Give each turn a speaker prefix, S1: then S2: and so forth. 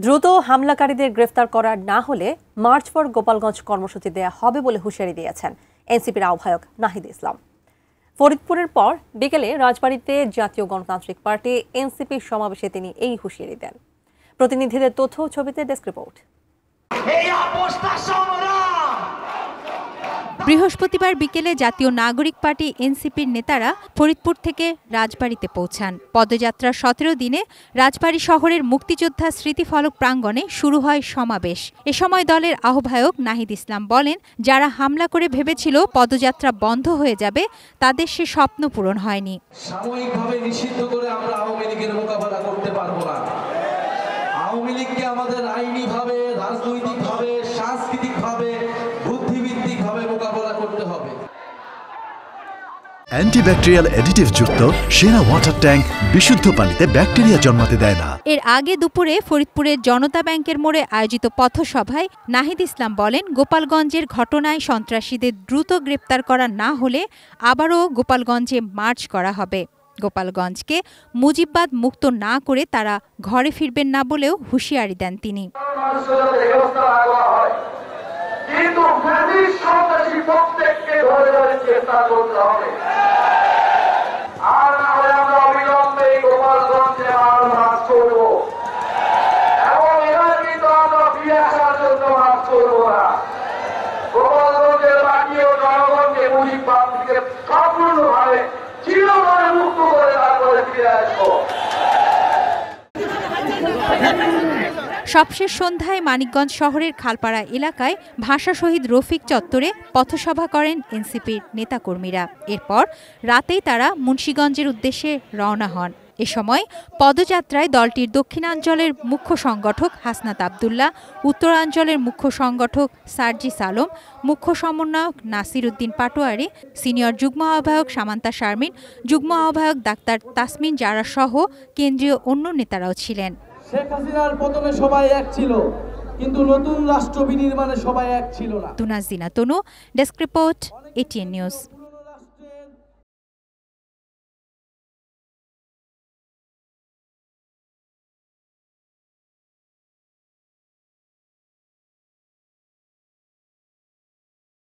S1: দ্রুত হামলাকারীদের গ্রেফতার করা না হলে মার্চ ফর গোপালগঞ্জ কর্মসূচি দেয়া হবে বলে হুঁশিয়ারি দিয়েছেন এনসিপির আহ্বায়ক নাহিদ ইসলাম। ফরিদপুরের পর বিকেলে রাজবাড়ীতে জাতীয় গণতান্ত্রিক পার্টি এনসিপির সমাবেশে তিনি এই হুঁশিয়ারি দেন। প্রতিনিধিদের তথ্য ও ছবিতে ডেস্ক রিপোর্ট।
S2: বৃহস্পতিবার বিকেলে জাতীয় নাগরিক পার্টি এনসিপির নেতারা ফরিদপুর থেকে রাজবাড়ীতে পৌঁছান। পদযাত্রার 17 দিনে রাজবাড়ী শহরের মুক্তিযোদ্ধা স্মৃতিফলক প্রাঙ্গণে শুরু হয় সমাবেশ। এ সময় দলের আহ্বায়ক নাহিদ ইসলাম বলেন, যারা হামলা করে ভেবেছিল পদযাত্রা বন্ধ হয়ে যাবে, তাদের সে স্বপ্ন পূরণ হয়নি।
S3: সাময়িকভাবে নিষিদ্ধ করে আমরা আওয়ামী লীগের মোকাবেলা করতে পারবো না। আওয়ামী লীগকে আমাদের আইনিভাবে, রাজনৈতিকভাবে, সাংস্কৃতিকভাবে, বুদ্ধিভিত্তিকভাবে মোকাবেলা করতে হবে।
S4: অ্যান্টিব্যাকটেরিয়াল অ্যাডিটিভ যুক্ত সেরা ওয়াটার ট্যাঙ্ক বিশুদ্ধ পানিতে ব্যাকটেরিয়া জন্মাতে দেয় না।
S2: এর আগে দুপুরে ফরিদপুরের জনতা ব্যাংকের মোড়ে আয়োজিত পথসভায় নাহিদ ইসলাম বলেন, গোপালগঞ্জের ঘটনায় সন্ত্রাসীদের দ্রুত গ্রেপ্তার করা না হলে আবারও গোপালগঞ্জে মার্চ করা হবে। গোপালগঞ্জকে মুজিববাদ মুক্ত না করে তারা ঘরে ফিরবেন না বলেও হুঁশিয়ারি দেন তিনি। সবশেষ সন্ধ্যায় মানিকগঞ্জ শহরের খালপাড়া এলাকায় ভাষা শহীদ রফিক চত্বরে পথসভা করেন এনসিপির নেতাকর্মীরা। এরপর রাতেই তারা মুন্সিগঞ্জের উদ্দেশ্যে রওনা হন। এ সময় পদযাত্রায় দলটির দক্ষিণাঞ্চলের মুখ্য সংগঠক হাসনাত আবদুল্লাহ, উত্তরাঞ্চলের মুখ্য সংগঠক সার্জিস আলম, মুখ্য সমন্বয়ক নাসির উদ্দিন পাটোয়ারি, সিনিয়র যুগ্ম আহ্বায়ক সামান্তা শারমিন, যুগ্ম আহ্বায়ক ডাক্তার তাসমিন জারা সহ কেন্দ্রীয় অন্য নেতারাও ছিলেন।
S3: শেখ হাসিনার পতনে সবাই এক ছিল, কিন্তু নতুন রাষ্ট্র বিনির্মাণে সবাই এক ছিল না।
S2: তুনাজিনা তনু, ডেস্ক রিপোর্ট, এটিএন নিউজ।